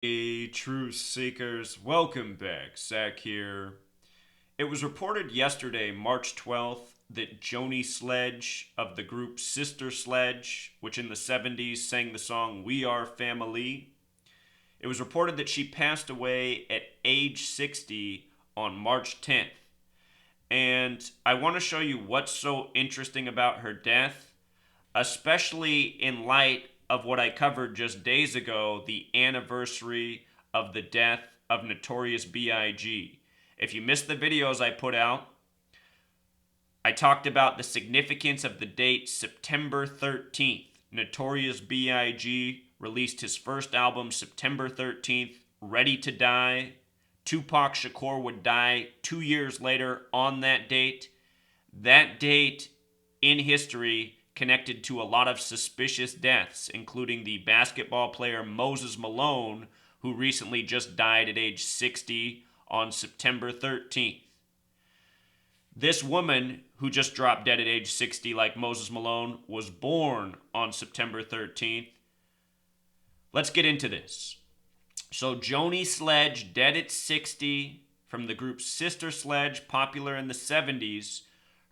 Hey, truth seekers, welcome back. Zach here. It was reported yesterday, March 12th, that Joni Sledge of the group Sister Sledge, which in the 70s sang the song We Are Family, it was reported that she passed away at age 60 on March 10th. And I want to show you what's so interesting about her death, especially in light of what I covered just days ago, the anniversary of the death of Notorious B.I.G. If you missed the videos I put out, I talked about the significance of the date September 13th. Notorious B.I.G. released his first album September 13th, Ready to Die. Tupac Shakur would die 2 years later on that date. That date in history connected to a lot of suspicious deaths, including the basketball player Moses Malone, who recently just died at age 60 on September 13th. This woman, who just dropped dead at age 60 like Moses Malone, was born on September 13th. Let's get into this. So Joni Sledge, dead at 60, from the group Sister Sledge, popular in the 70s.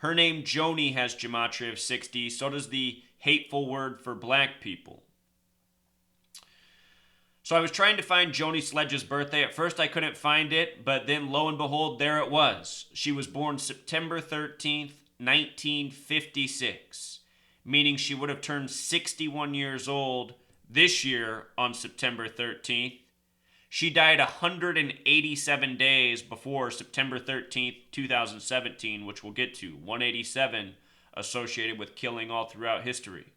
Her name Joni has gematria of 60, so does the hateful word for black people. So I was trying to find Joni Sledge's birthday. At first I couldn't find it, but then lo and behold, there it was. She was born September 13th, 1956, meaning she would have turned 61 years old this year on September 13th. She died 187 days before September 13th, 2017, which we'll get to. 187 associated with killing all throughout history.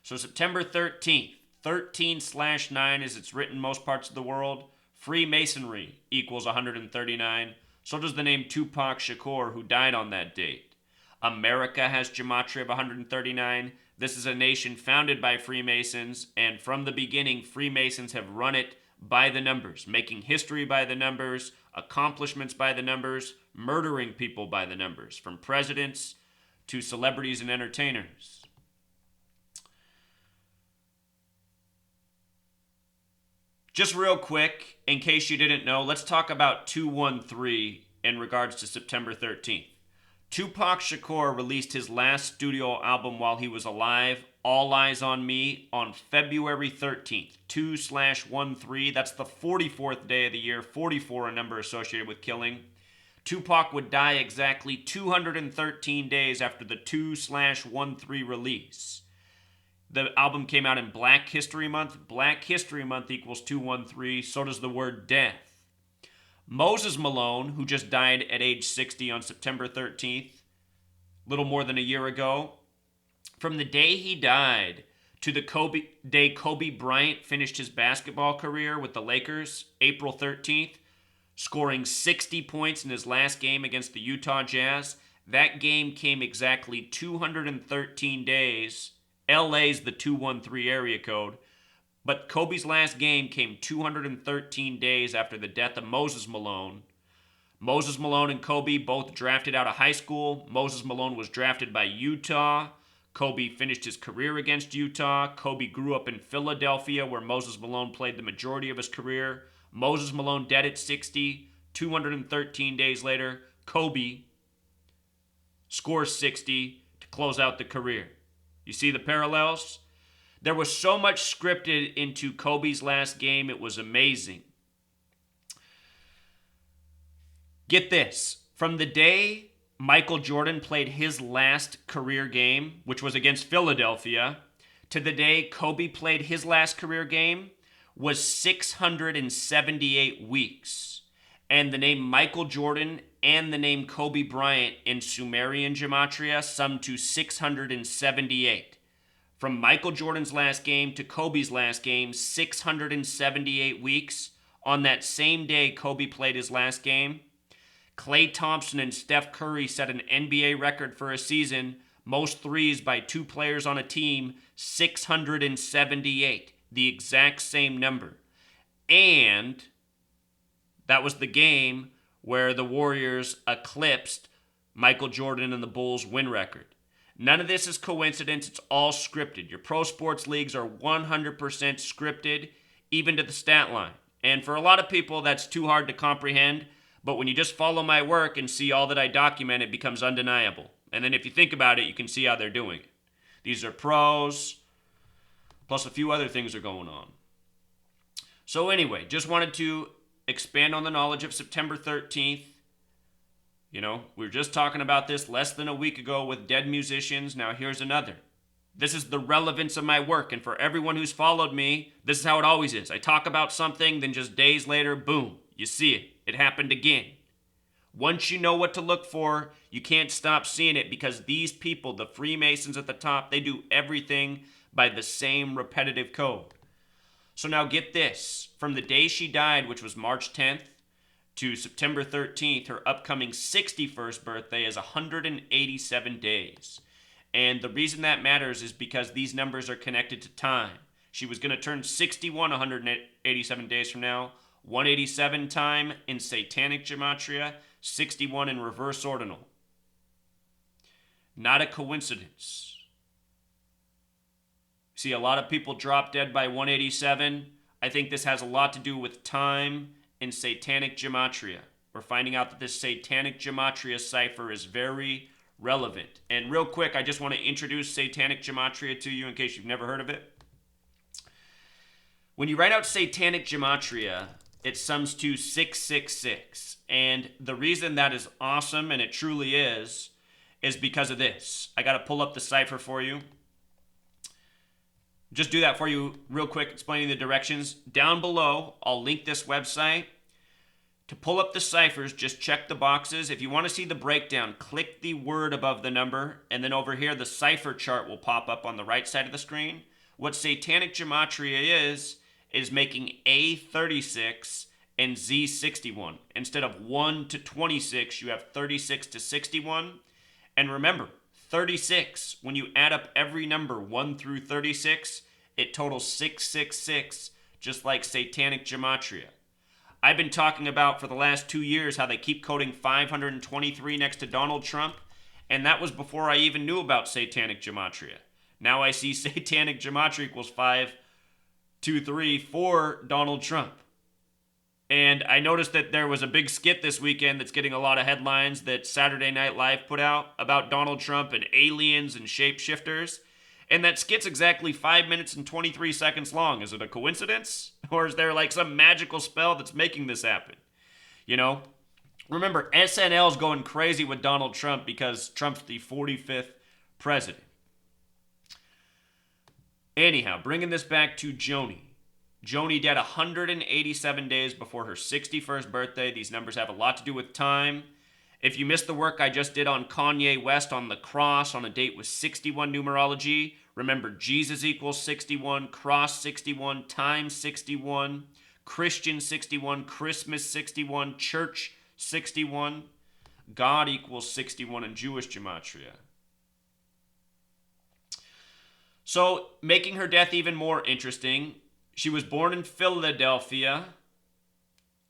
So September 13th, 13/9 as it's written in most parts of the world. Freemasonry equals 139. So does the name Tupac Shakur, who died on that date. America has gematria of 139. This is a nation founded by Freemasons, and from the beginning, Freemasons have run it by the numbers, making history by the numbers, accomplishments by the numbers, murdering people by the numbers, from presidents to celebrities and entertainers. Just real quick, in case you didn't know, let's talk about 213 in regards to September 13th. Tupac Shakur released his last studio album while he was alive, All Eyes on Me, on February 13th, 2/13. That's the 44th day of the year, 44 a number associated with killing. Tupac would die exactly 213 days after the 2/13 release. The album came out in Black History Month. Black History Month equals 213. So does the word death. Moses Malone, who just died at age 60 on September 13th, little more than a year ago, from the day he died to the day Kobe Bryant finished his basketball career with the Lakers, April 13th, scoring 60 points in his last game against the Utah Jazz. That game came exactly 213 days. LA's the 213 area code. But Kobe's last game came 213 days after the death of Moses Malone. Moses Malone and Kobe both drafted out of high school. Moses Malone was drafted by Utah. Kobe finished his career against Utah. Kobe grew up in Philadelphia, where Moses Malone played the majority of his career. Moses Malone dead at 60. 213 days later, Kobe scores 60 to close out the career. You see the parallels? There was so much scripted into Kobe's last game, it was amazing. Get this. From the day Michael Jordan played his last career game, which was against Philadelphia, to the day Kobe played his last career game was 678 weeks. And the name Michael Jordan and the name Kobe Bryant in Sumerian gematria sum to 678. From Michael Jordan's last game to Kobe's last game, 678 weeks. On that same day Kobe played his last game, Klay Thompson and Steph Curry set an NBA record for a season, most threes by two players on a team, 678, the exact same number. And that was the game where the Warriors eclipsed Michael Jordan and the Bulls' win record. None of this is coincidence. It's all scripted. Your pro sports leagues are 100% scripted. even to the stat line. And for a lot of people, that's too hard to comprehend. But when you just follow my work and see all that I document, it becomes undeniable. And then if you think about it, you can see how they're doing it. These are pros, plus a few other things are going on. So anyway, just wanted to expand on the knowledge of September 13th. You know, we were just talking about this less than a week ago with dead musicians. Now here's another. This is the relevance of my work. And for everyone who's followed me, this is how it always is. I talk about something, then just days later, boom, you see it. It happened again. Once you know what to look for, you can't stop seeing it because these people, the Freemasons at the top, they do everything by the same repetitive code. So now get this. From the day she died, which was March 10th, to September 13th, her upcoming 61st birthday is 187 days. And the reason that matters is because these numbers are connected to time. She was going to turn 61 187 days from now, 187 time in Satanic Gematria, 61 in reverse ordinal. Not a coincidence. See, a lot of people drop dead by 187. I think this has a lot to do with time and Satanic Gematria. We're finding out that this Satanic Gematria cipher is very relevant. And real quick, I just want to introduce Satanic Gematria to you in case you've never heard of it. When you write out Satanic Gematria, it sums to 666. And the reason that is awesome, and it truly is because of this. I got to pull up the cipher for you. Just do that for you real quick, explaining the directions. Down below, I'll link this website. To pull up the ciphers, just check the boxes. If you want to see the breakdown, click the word above the number, and then over here, the cipher chart will pop up on the right side of the screen. What Satanic Gematria is making A36 and Z61. Instead of 1 to 26, you have 36 to 61. And remember, 36, when you add up every number 1 through 36, it totals 666, just like Satanic Gematria. I've been talking about for the last 2 years how they keep coding 523 next to Donald Trump, and that was before I even knew about Satanic Gematria. Now I see Satanic Gematria equals 523 for Donald Trump. And I noticed that there was a big skit this weekend that's getting a lot of headlines that Saturday Night Live put out about Donald Trump and aliens and shapeshifters. And that skit's exactly 5 minutes and 23 seconds long. Is it a coincidence? Or is there like some magical spell that's making this happen? You know? Remember, SNL's going crazy with Donald Trump because Trump's the 45th president. Anyhow, bringing this back to Joni. Joni dead 187 days before her 61st birthday. These numbers have a lot to do with time. If you missed the work I just did on Kanye West on the cross on a date with 61 numerology, remember Jesus equals 61, cross 61, time 61, Christian 61, Christmas 61, church 61, God equals 61 in Jewish Gematria. So, making her death even more interesting, she was born in Philadelphia,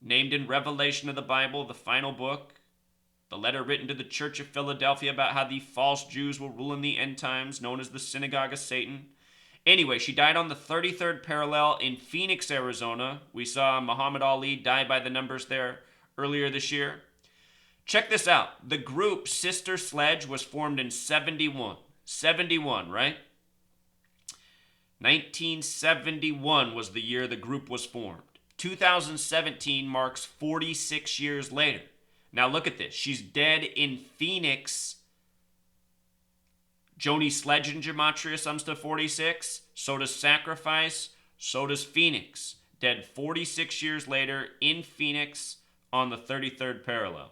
named in Revelation of the Bible, the final book. The letter written to the Church of Philadelphia about how the false Jews will rule in the end times, known as the Synagogue of Satan. Anyway, she died on the 33rd parallel in Phoenix, Arizona. We saw Muhammad Ali die by the numbers there earlier this year. Check this out. The group Sister Sledge was formed in 71. 71, right? 1971 was the year the group was formed. 2017 marks 46 years later. Now look at this. She's dead in Phoenix. Joni Sledge in Gematria sums to 46. So does Sacrifice. So does Phoenix. Dead 46 years later in Phoenix on the 33rd parallel.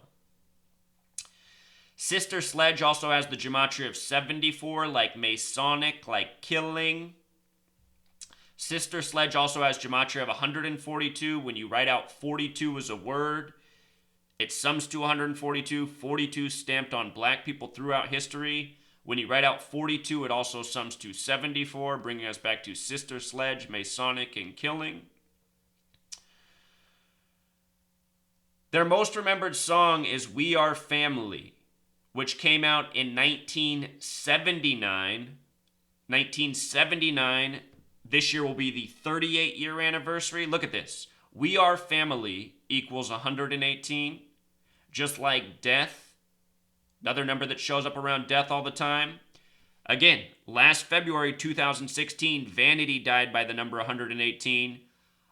Sister Sledge also has the Gematria of 74, like Masonic, like killing. Sister Sledge also has Gematria of 142. When you write out 42 as a word, it sums to 142, 42 stamped on black people throughout history. When you write out 42, it also sums to 74, bringing us back to Sister Sledge, Masonic, and killing. Their most remembered song is We Are Family, which came out in 1979. 1979, This year will be the 38-year anniversary. Look at this. We Are Family equals 118. Just like death, another number that shows up around death all the time. Again, last February 2016, Vanity died by the number 118.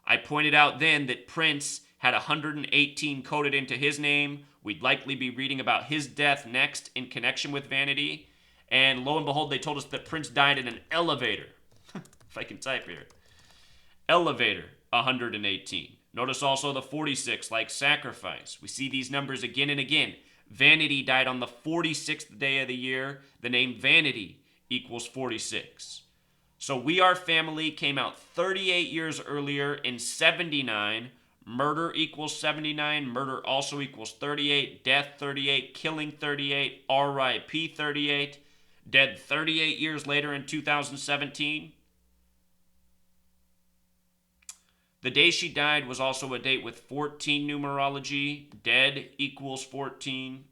I pointed out then that Prince had 118 coded into his name. We'd likely be reading about his death next in connection with Vanity. And lo and behold, they told us that Prince died in an elevator. If I can type here. Elevator, 118. Notice also the 46, like sacrifice. We see these numbers again and again. Vanity died on the 46th day of the year. The name Vanity equals 46. So We Are Family came out 38 years earlier in 79. Murder equals 79. Murder also equals 38. Death 38. Killing 38. R.I.P. 38. Dead 38 years later in 2017. The day she died was also a date with 14 numerology. Dead equals 14.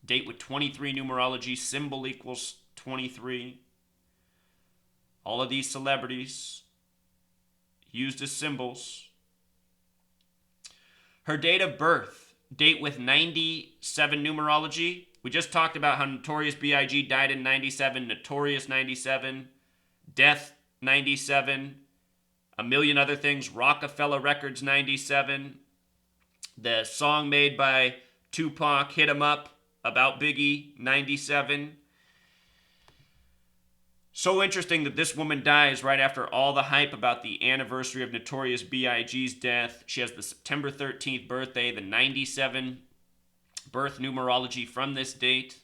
Date with 23 numerology. Symbol equals 23. All of these celebrities used as symbols. Her date of birth, date with 97 numerology. We just talked about how Notorious B.I.G. died in 97, Notorious 97, Death 97, a million other things, Rockefeller Records 97, the song made by Tupac, Hit 'Em Up, about Biggie 97. So interesting that this woman dies right after all the hype about the anniversary of Notorious B.I.G.'s death. She has the September 13th birthday, the 97 birth numerology from this date.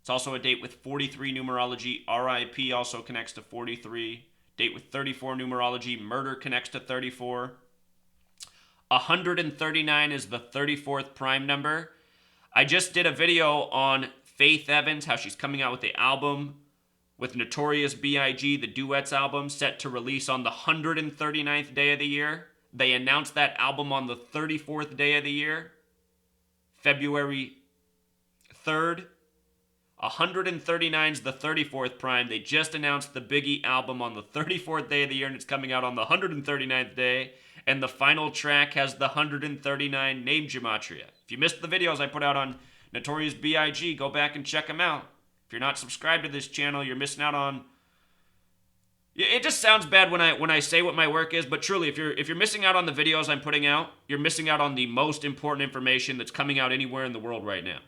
It's also a date with 43 numerology. R.I.P. also connects to 43. Date with 34 numerology. Murder connects to 34. 139 is the 34th prime number. I just did a video on Faith Evans, how she's coming out with the album with Notorious B.I.G., the Duets album, set to release on the 139th day of the year. They announced that album on the 34th day of the year, February 3rd. 139 is the 34th prime. They just announced the Biggie album on the 34th day of the year, and it's coming out on the 139th day. And the final track has the 139 name gematria. If you missed the videos I put out on Notorious B.I.G., go back and check them out. If you're not subscribed to this channel, you're missing out on... It just sounds bad when I say what my work is, but truly, if you're missing out on the videos I'm putting out, you're missing out on the most important information that's coming out anywhere in the world right now.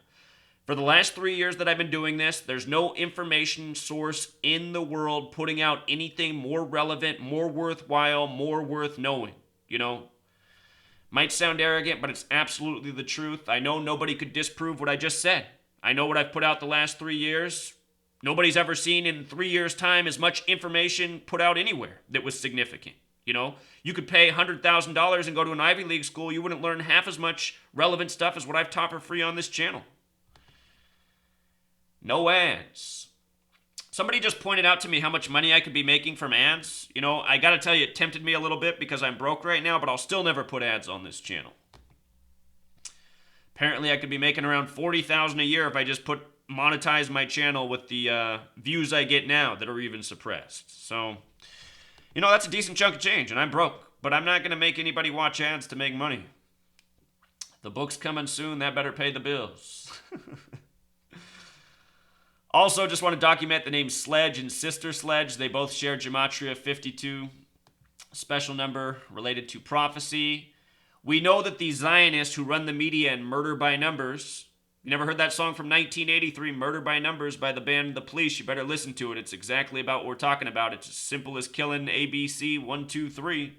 For the last 3 years that I've been doing this, there's no information source in the world putting out anything more relevant, more worthwhile, more worth knowing. You know, might sound arrogant, but it's absolutely the truth. I know nobody could disprove what I just said. I know what I've put out the last 3 years. Nobody's ever seen in 3 years' time as much information put out anywhere that was significant. You know, you could pay $100,000 and go to an Ivy League school. You wouldn't learn half as much relevant stuff as what I've taught for free on this channel. No ads. Somebody just pointed out to me how much money I could be making from ads. You know, I gotta tell you, it tempted me a little bit because I'm broke right now, but I'll still never put ads on this channel. Apparently, I could be making around $40,000 a year if I just monetize my channel with the views I get now that are even suppressed. So, you know, that's a decent chunk of change, and I'm broke. But I'm not gonna make anybody watch ads to make money. The book's coming soon. That better pay the bills. Also, just want to document the names Sledge and Sister Sledge. They both share Gematria 52, a special number related to prophecy. We know that the Zionists who run the media and Murder by Numbers, you never heard that song from 1983, Murder by Numbers by the band The Police? You better listen to it. It's exactly about what we're talking about. It's as simple as killing ABC 1, 2, 3.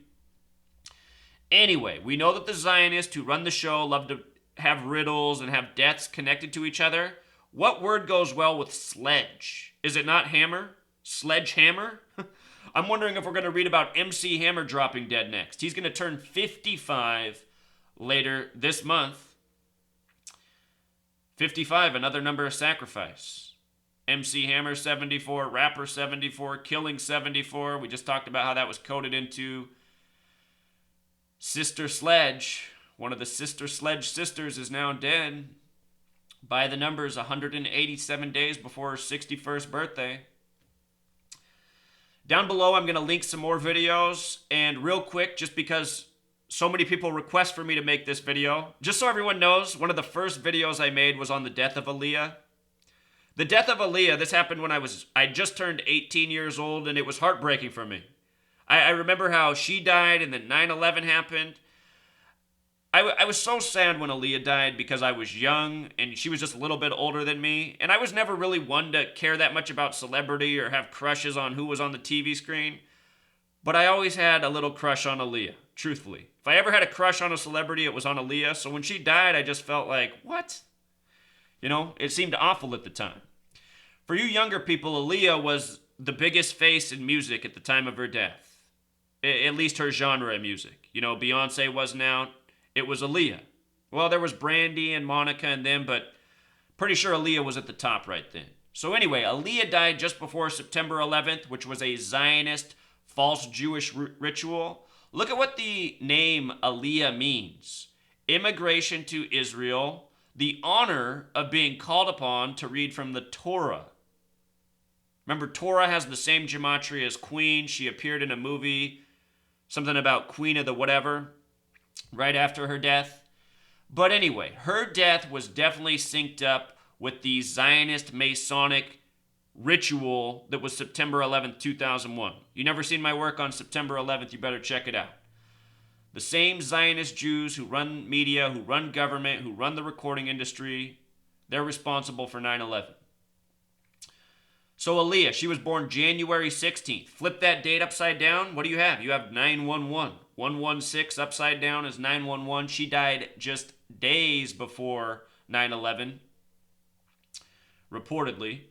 Anyway, we know that the Zionists who run the show love to have riddles and have deaths connected to each other. What word goes well with sledge? Is it not hammer? Sledgehammer? I'm wondering if we're going to read about MC Hammer dropping dead next. He's going to turn 55 later this month. 55, another number of sacrifice. MC Hammer 74, Rapper 74, Killing 74. We just talked about how that was coded into Sister Sledge. One of the Sister Sledge sisters is now dead. By the numbers, 187 days before her 61st birthday. Down below, I'm going to link some more videos. And real quick, just because so many people request for me to make this video, just so everyone knows, one of the first videos I made was on the death of Aaliyah. The death of Aaliyah, this happened when I just turned 18 years old, and it was heartbreaking for me. I remember how she died, and then 9/11 happened. I was so sad when Aaliyah died because I was young, and she was just a little bit older than me, and I was never really one to care that much about celebrity or have crushes on who was on the TV screen, but I always had a little crush on Aaliyah, truthfully. If I ever had a crush on a celebrity, it was on Aaliyah, so when she died, I just felt like, what? You know, it seemed awful at the time. For you younger people, Aaliyah was the biggest face in music at the time of her death. At least her genre of music. You know, Beyonce wasn't out. It was Aaliyah. Well, there was Brandy and Monica and them, but pretty sure Aaliyah was at the top right then. So anyway, Aaliyah died just before September 11th, which was a Zionist false Jewish ritual. Look at what the name Aaliyah means. Immigration to Israel, the honor of being called upon to read from the Torah. Remember, Torah has the same gematria as Queen. She appeared in a movie, something about Queen of the whatever, right after her death. But anyway, her death was definitely synced up with the Zionist Masonic ritual that was September 11th, 2001. You never seen my work on September 11th, you better check it out. The same Zionist Jews who run media, who run government, who run the recording industry, they're responsible for 9/11. So Aaliyah, she was born January 16th. Flip that date upside down. What do you have? You have 911. 116 upside down is 911. She died just days before 9/11, reportedly.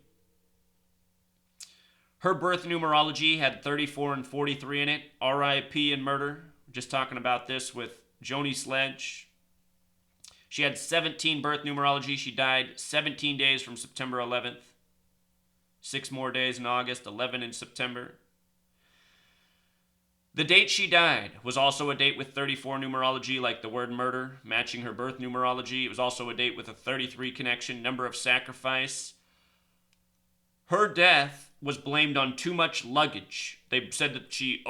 Her birth numerology had 34 and 43 in it. RIP and murder. Just talking about this with Joni Sledge. She had 17 birth numerology. She died 17 days from September 11th. 6 more days in August, 11 in September. The date she died was also a date with 34 numerology, like the word murder, matching her birth numerology. It was also a date with a 33 connection, number of sacrifice. Her death was blamed on too much luggage. They said that she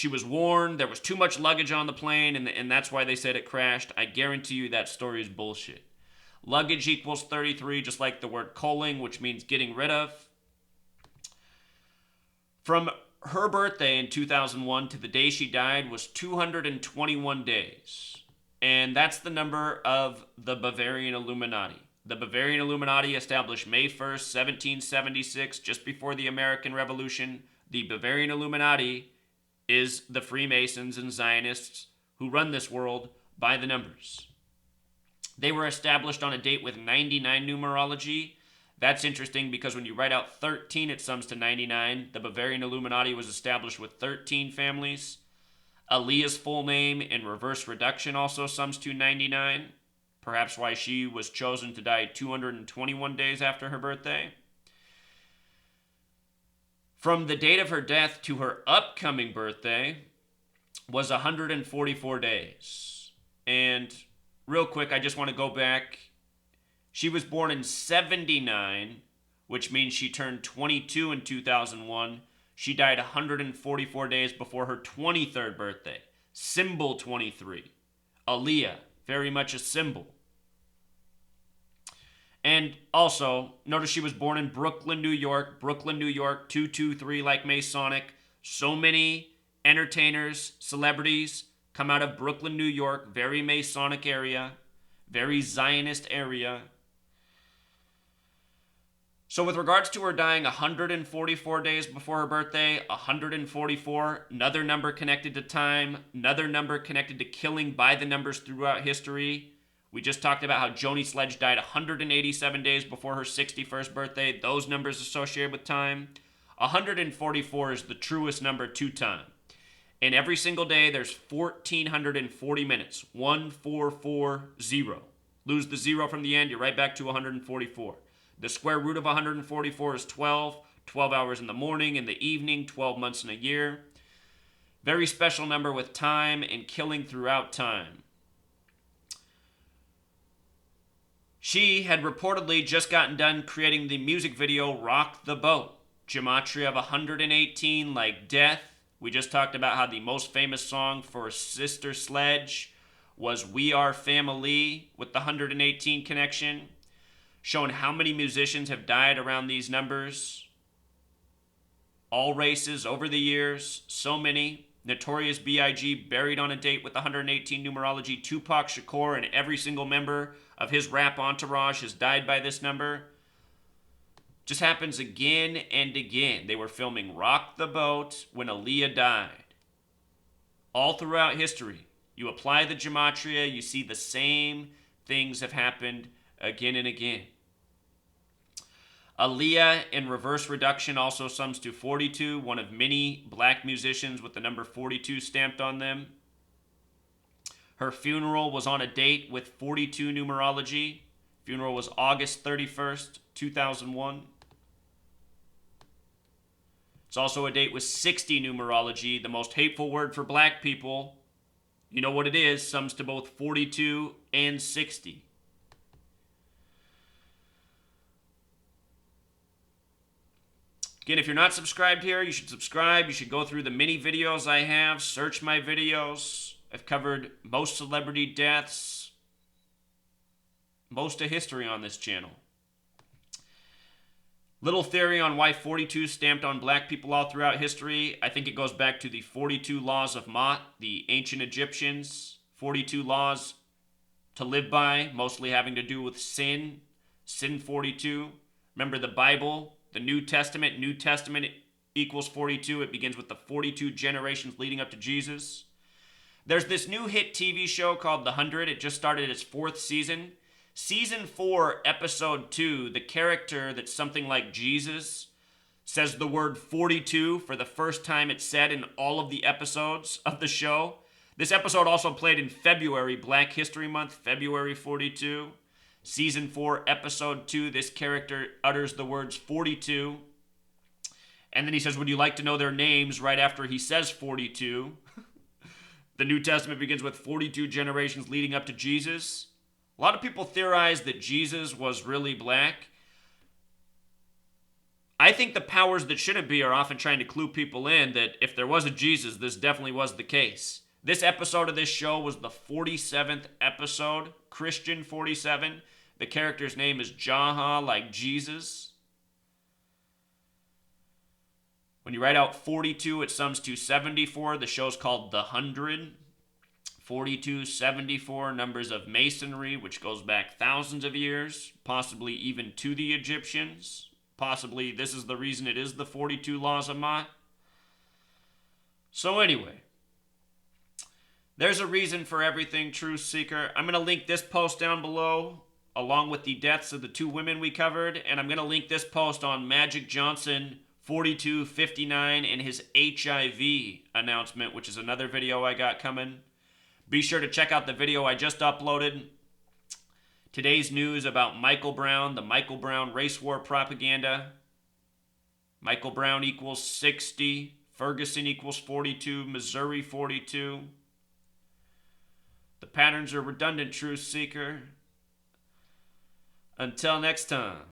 was worn, there was too much luggage on the plane, and that's why they said it crashed. I guarantee you that story is bullshit. Luggage equals 33, just like the word culling, which means getting rid of. From her birthday in 2001 to the day she died was 221 days. And that's the number of the Bavarian Illuminati. The Bavarian Illuminati established May 1st, 1776, just before the American Revolution. The Bavarian Illuminati is the Freemasons and Zionists who run this world by the numbers. They were established on a date with 99 numerology. That's interesting because when you write out 13, it sums to 99. The Bavarian Illuminati was established with 13 families. Aaliyah's full name in reverse reduction also sums to 99. Perhaps why she was chosen to die 221 days after her birthday. From the date of her death to her upcoming birthday was 144 days. And real quick, I just want to go back. She was born in 79, which means she turned 22 in 2001. She died 144 days before her 23rd birthday. Symbol 23. Aaliyah, very much a symbol. And also, notice she was born in Brooklyn, New York. Brooklyn, New York, 223 like Masonic. So many entertainers, celebrities come out of Brooklyn, New York. Very Masonic area. Very Zionist area. So with regards to her dying 144 days before her birthday, 144, another number connected to time, another number connected to killing by the numbers throughout history. We just talked about how Joni Sledge died 187 days before her 61st birthday. Those numbers associated with time. 144 is the truest number to time. And every single day, there's 1,440 minutes. 1440. Lose the zero from the end, you're right back to 144. The square root of 144 is 12. 12 hours in the morning, in the evening, 12 months in a year. Very special number with time and killing throughout time. She had reportedly just gotten done creating the music video Rock the Boat. gematria of 118, like death. We just talked about how the most famous song for Sister Sledge was We Are Family with the 118 connection, showing how many musicians have died around these numbers. All races over the years, so many. Notorious B.I.G. buried on a date with 118 numerology. Tupac Shakur and every single member of his rap entourage has died by this number. Just happens again and again. They were filming Rock the Boat when Aaliyah died. All throughout history, you apply the gematria, you see the same things have happened again and again. Aaliyah in reverse reduction also sums to 42, one of many black musicians with the number 42 stamped on them. Her funeral was on a date with 42 numerology. Funeral was August 31st, 2001. It's also a date with 60 numerology, the most hateful word for black people. You know what it is, sums to both 42 and 60. Again, if you're not subscribed here, you should subscribe. You should go through the many videos I have, search my videos. I've covered most celebrity deaths, most of history on this channel. Little theory on why 42 stamped on black people all throughout history. I think it goes back to the 42 laws of Ma'at, the ancient Egyptians. 42 laws to live by, mostly having to do with sin. Sin 42. Remember the Bible, the New Testament. New Testament equals 42. It begins with the 42 generations leading up to Jesus. There's this new hit TV show called The 100. It just started its 4th season. Season 4, Episode 2, the character that's something like Jesus says the word 42 for the first time it's said in all of the episodes of the show. This episode also played in February, Black History Month, February 42. Season 4, Episode 2, this character utters the words 42. And then he says, would you like to know their names right after he says 42? The New Testament begins with 42 generations leading up to Jesus. A lot of people theorize that Jesus was really black. I think the powers that shouldn't be are often trying to clue people in that if there was a Jesus, this definitely was the case. This episode of this show was the 47th episode, Christian 47. The character's name is Jaha, like Jesus. When you write out 42, it sums to 74. The show's called The 100. 42, 74, numbers of masonry, which goes back thousands of years, possibly even to the Egyptians. Possibly this is the reason it is the 42 laws of Ma'at. So anyway, there's a reason for everything, Truth Seeker. I'm going to link this post down below, along with the deaths of the 2 women we covered, and I'm going to link this post on Magic Johnson 4259 and his HIV announcement, which is another video I got coming. Be sure to check out the video I just uploaded. Today's news about Michael Brown, the Michael Brown race war propaganda. Michael Brown equals 60. Ferguson equals 42. Missouri 42. The patterns are redundant, Truth Seeker. Until next time.